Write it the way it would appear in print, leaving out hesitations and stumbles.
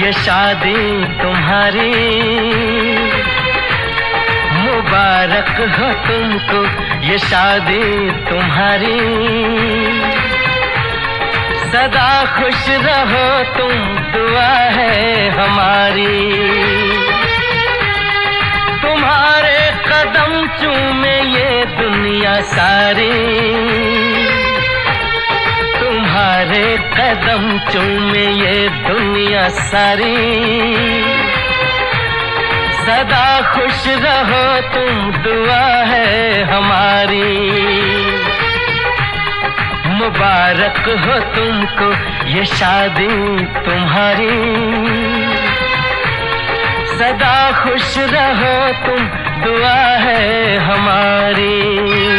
ये शादी तुम्हारी, मुबारक हो तुमको ये शादी तुम्हारी। सदा खुश रहो तुम, दुआ है हमारी। तुम्हारे कदम चूमे ये दुनिया सारी, तुम्हारे कदम चूमे ये दुनिया सारी। सदा खुश रहो तुम, दुआ है हमारी। मुबारक हो तुमको ये शादी तुम्हारी। सदा खुश रहो तुम, दुआ है हमारी।